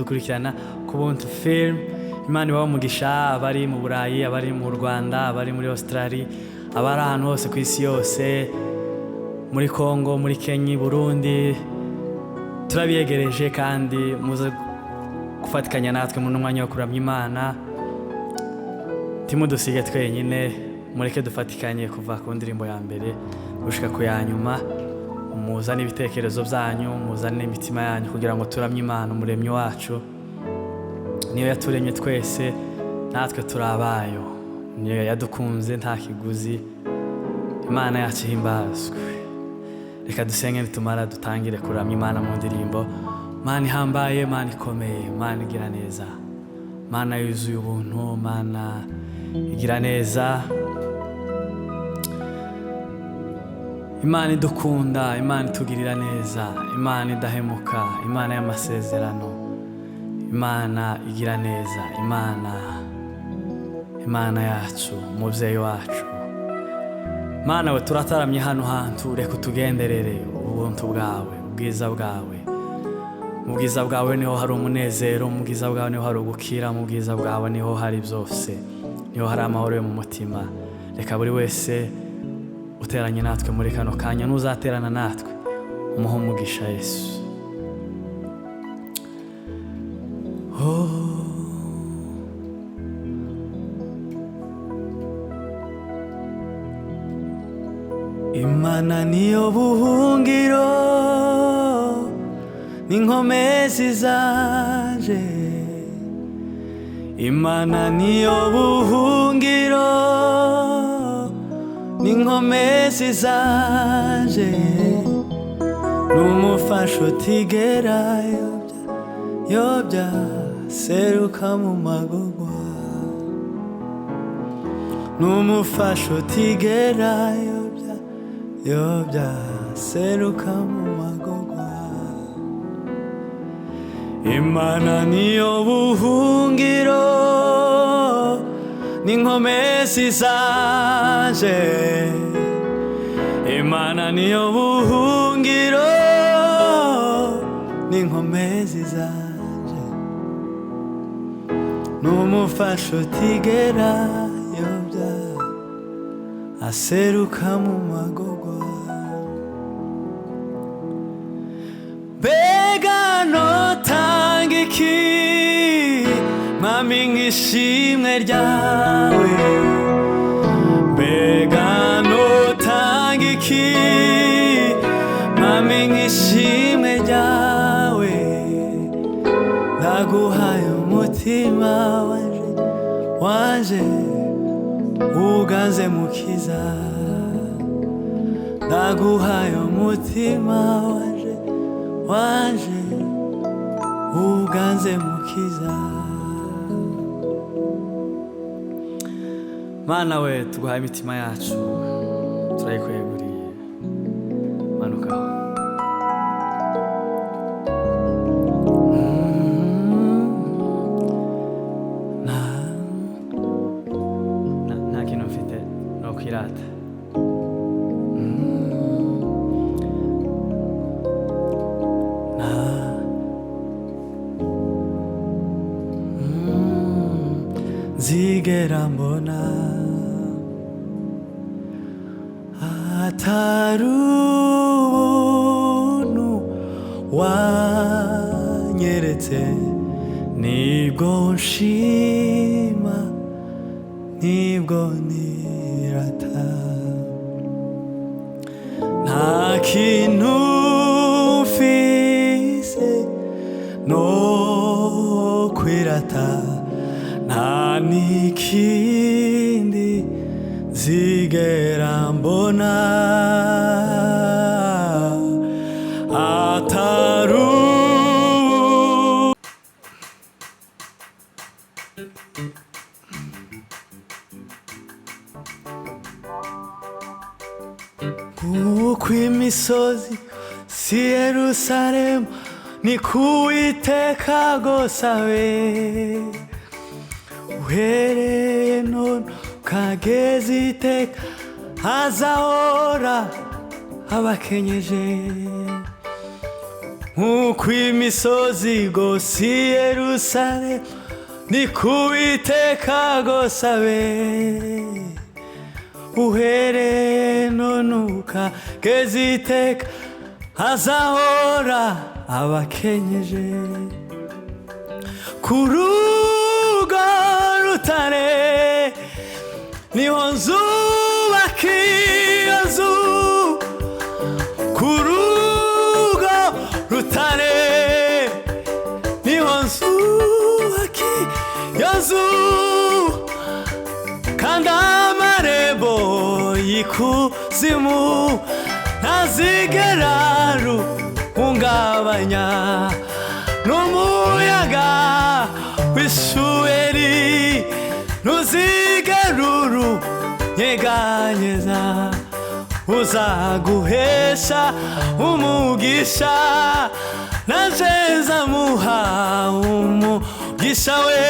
mudukurikirana ku Buntu Film. Imana ibaho umugisha abari mu Burayi, abari mu Rwanda, abari muri Australia, abari ahantu hose ku isi yose, muri Congo, muri Kenya, Burundi. Turabiyegereje kandi muze gufatikanya natwe mu mwanya wo kuramya Imana. Timudusige twenyine, mureke dufatikanye kuva ku ndirimbo ya mbere gushika ku ya nyuma. Muzane ibitekerezo byanyu, muzane imitima yanyu kugira ngo turamye Imana umuremyi wacu. Niyo yaturemye twese, natwe turabayo. Niyo yadukunze nta kiguzi. Imana yacu himbazwe. Reka dusenge nitumara dutangire kuramya Imana mu ndirimbo. Mana ihambaye, Mana ikomeye, Mana igira neza, Mana yuzuye ubuntu, Mana igira neza, Imana idukunda, Imana itugirira neza, Imana idahemuka, Imana y'amasezerano, Imana igira neza, Imana yacu, umuvyeyi wacu. Mana we turataramye hano hantu, reka utugenderere ubuntu bwawe, ubwiza bwawe. Mu bwiza bwawe niho hari umunezero, mu bwiza bwawe niho hari ugukira, mu bwiza bwawe niho hari byose, niho hari amahoro yo mu mutima. Reka buri wese uteranye natwe muri kano kanya, n'uzaterana natwe umuhe umugisha Yesu. Imana niyo buhungiro n'inkomezi zanje, Imana niyo buhungiro n'inkomezi zanje, n'umufasha utigera yobya seruka mu magorwa, n'umufasha utigera yobya seruka mu magorwa. Imana niyo buhungiro n'inkomezi zanje, Imana niyo buhungiro n'inkomezi zanje, n'umufasha utigera yobya aseruka mu magorwa. Mbega notanga iki Mwami nk'ishimwe ryawe, mbega notanga iki Mwami nk'ishimwe ryawe, ndaguhaye umutima wanje uganze mukiza, ndaguhaye umutima wanje uganze mukiza. Mana we tuguhaye imitima yacu, turayikweguriye. Manuka nta kintu mfite no kwirata. Zigera mbona atari ubuntu wanyeretse, nibwo nshima, nibwo nirata. Nta kintu mfise no kwirata, nta n'ikindi zigera mbona atari uko imisozi si Yerusalemu, ni kuwiteka gosabe, uhereye none ukageza iteka, hazahora abakenyeje. nk'uko imisozi igose i Yerusalemu ni ku Uwiteka gosabe uhereye none ukageza iteka azahora abakenyeje ku rugo rutare niho nzubaka iyo nzu ku rugo rutare niho nzubaka iyo nzu kandi amarembo y'ikuzimu ntazigera ruhungabanya n'umuyaga w'ishuheri ntuzigera urunyeganyeza uzaguhesha umugisha nanje nzamuha umugisha we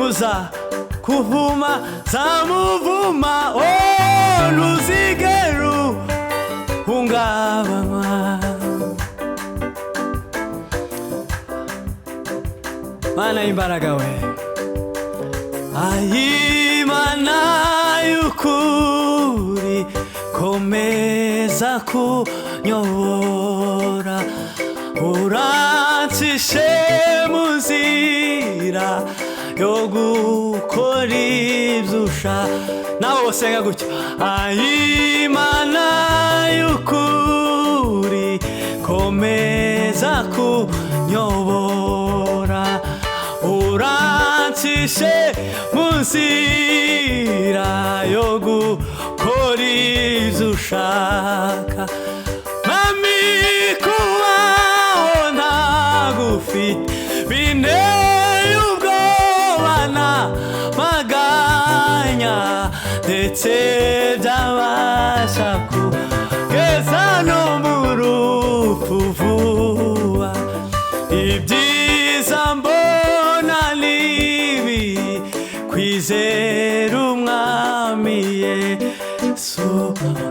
uzakuvuma zamuvuma ntuzigera uhungabanywa Mana y'imbaraga we Imana y'ukuri komeza kunyobora urancishe mu nzira yo gukora ibyo ushaka nawe usenga gutya Imana y'ukuri komeza kunyobora urancishe mu nzira yo gukora ibyo ushaka mami kubaho ntagufite binteye ubwoba n'amaganya ndetse byabasha kugeza no mu rupfu vuba ibyiza mbona nibi kwizera umwami Yesu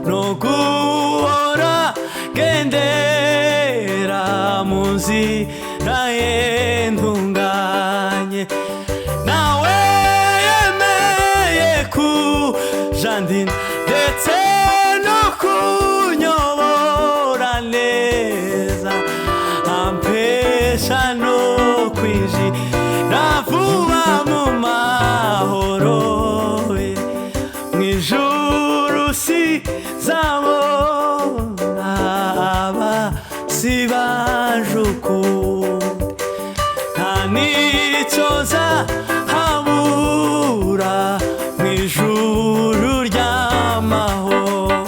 no guhora gendera mu nzira ye ntunganye nawe yemeye kujandina ndetse no kunyobora neza ampesha no kwinjira vuba mu mahoro mw'ijuru sizabona abasi baje ukundi nta n'icyo nzahabura mw'ijuru ry'amahoro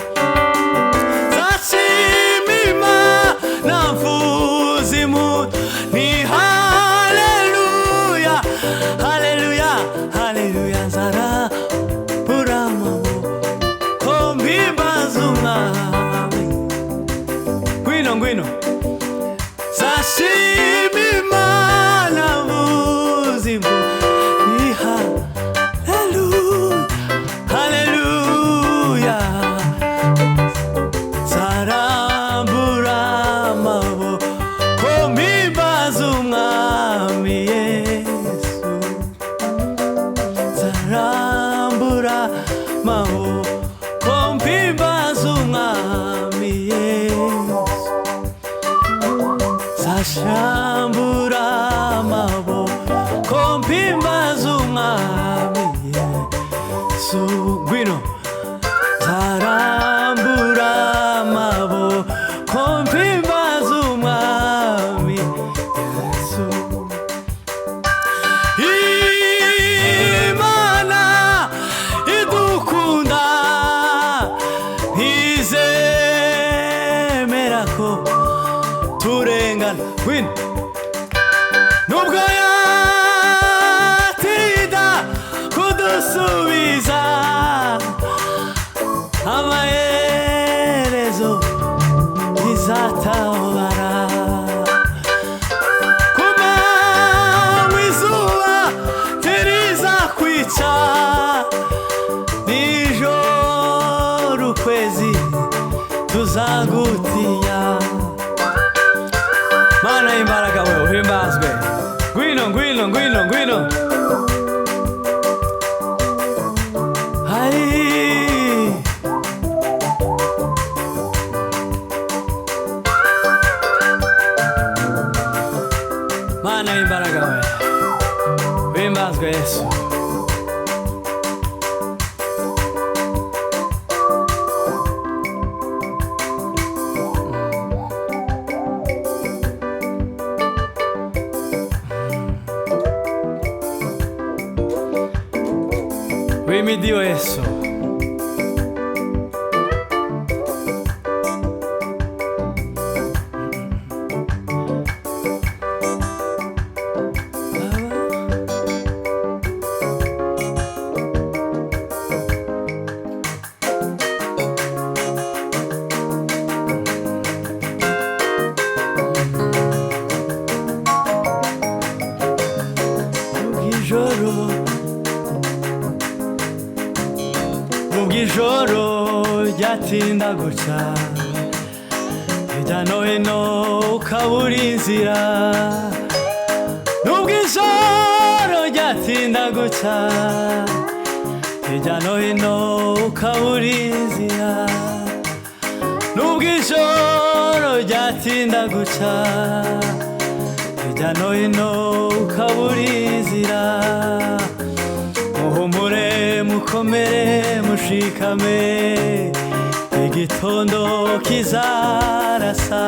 nzashima Imana mvuza impundu ni haleluya haleluya haleluya nzarambura amaboko mpimbaza umwami ngwino nzashima Imana mvuza impundu ni haleluya haleluya nzarambura amaboko mpimbaza umwami Yesu nzarambura amaboko mpimbaza umwami Yesu nzashambura amaboko mpimbaza umwami Yesu ngwino nzarambura amaboko mpimbaza umwami Yesu Imana idukunda ngwino ngwino ngwino Hai Mana w'imbaraga we Himbazwe Yesu Uhimidiwe Yesu Ijoro ryatinda guca hirya no hino ukabura inzira nubwo ijoro ryatinda guca hirya no hino ukabura inzira nubwo ijoro ryatinda guca hirya no hino ukabura inzira muhumure mukomere mushikame igitondo kizarasa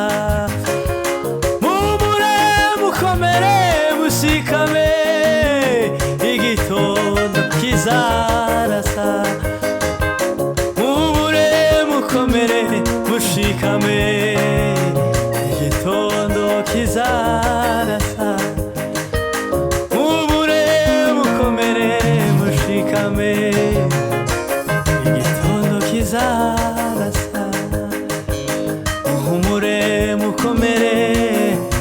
muhumure mukomere mushikame igitondo kizarasa muhumure mukomere mushikame igitondo kizarasa igitondo kizarasa muhumure mukomere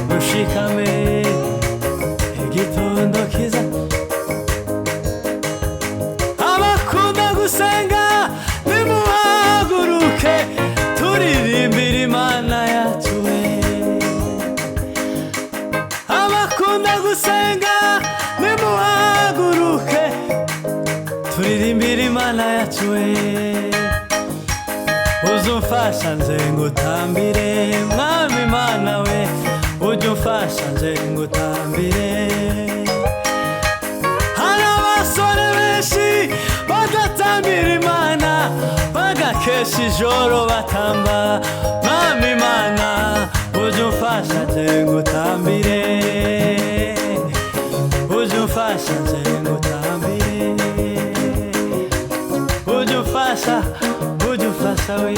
mushikame igitondo kiza abakunda gusenga nimuhaguruke turirimbire Imana yacu abakunda gusenga nimuhaguruke turirimbire Imana yacu uzumfasha nze ngutambire mwami Imana we ujye umfasha nze ngutambire hari abasore benshi badatambira Imana bagakesha ijoro batamba mwami Imana ujye umfasha nze ngutambire ujye umfasha nze ngutambire ujufasha we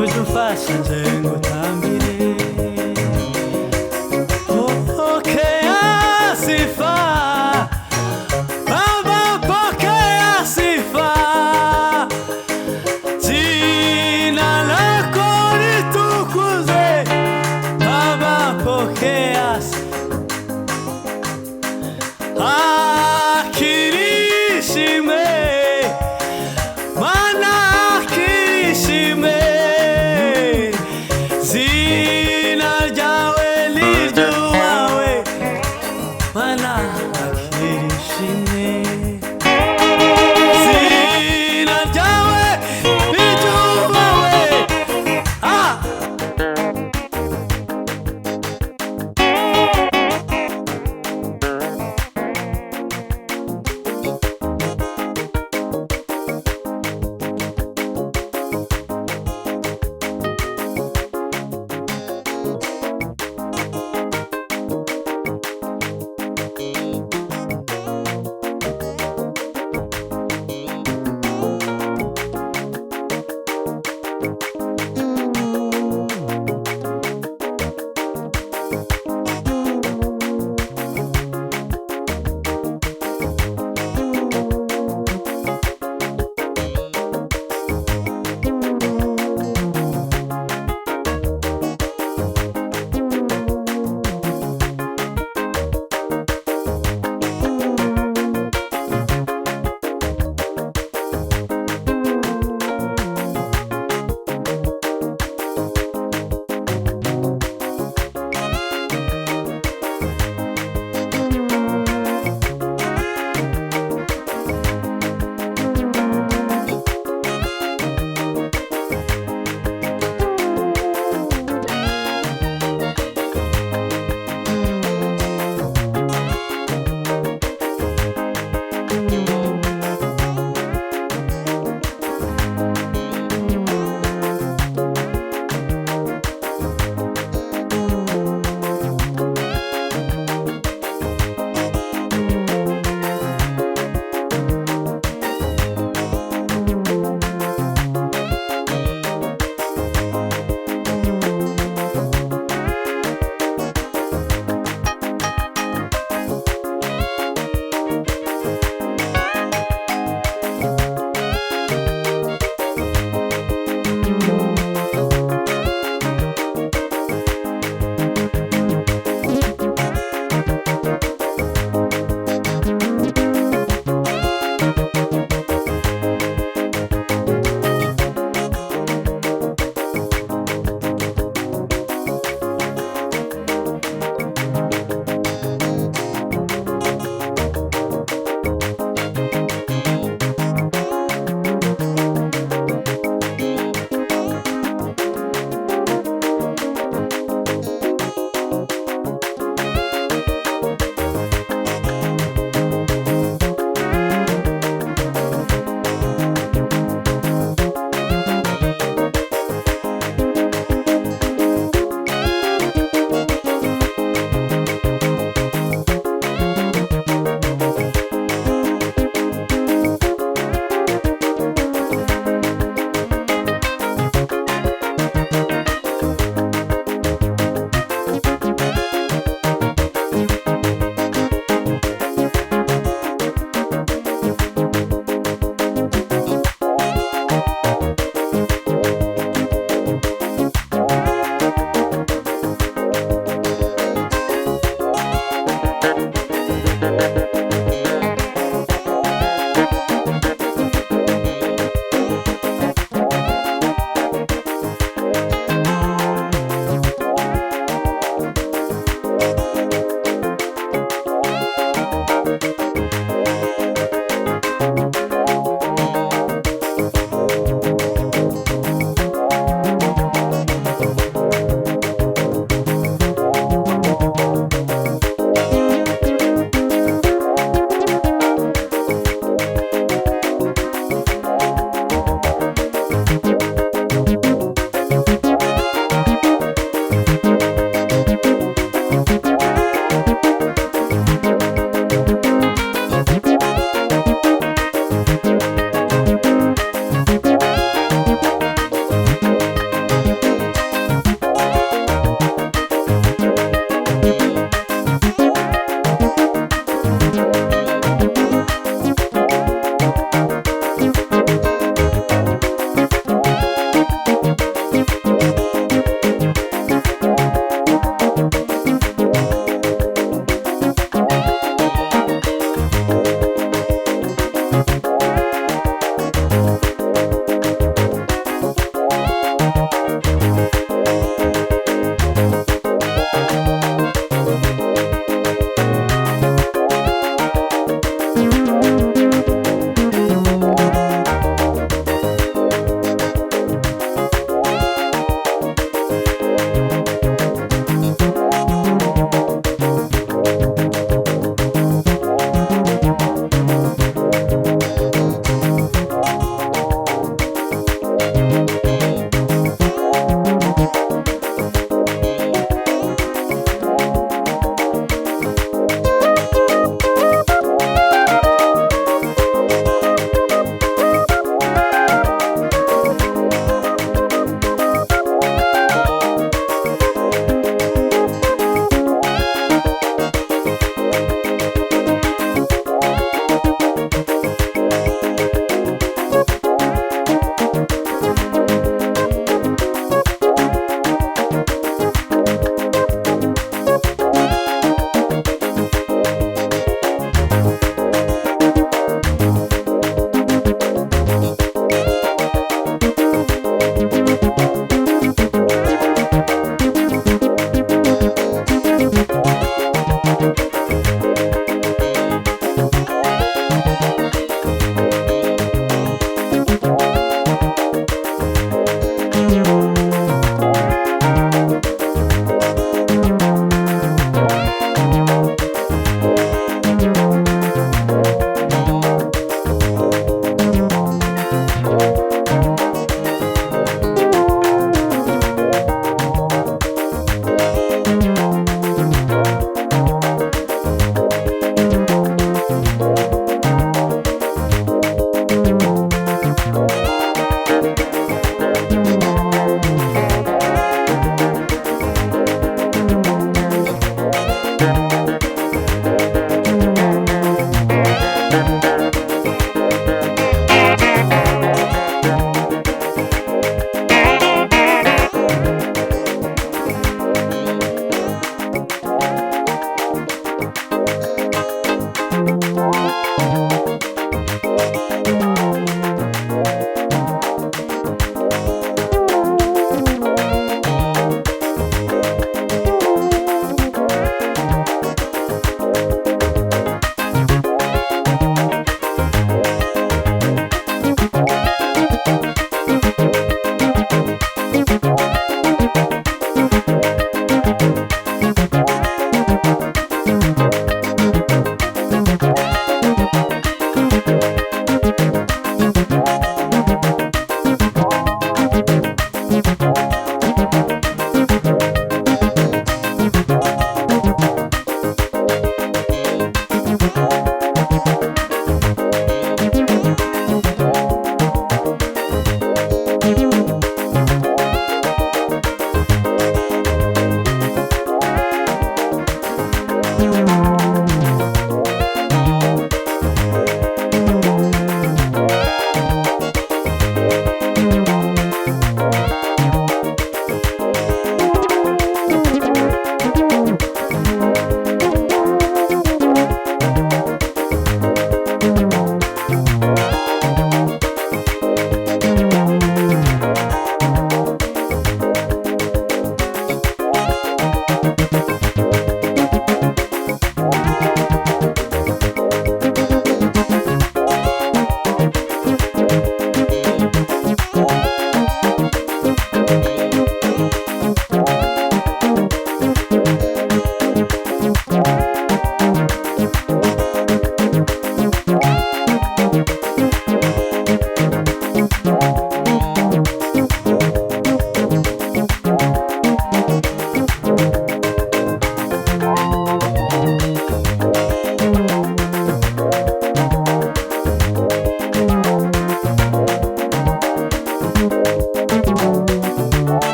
ujufasha nze ngutambire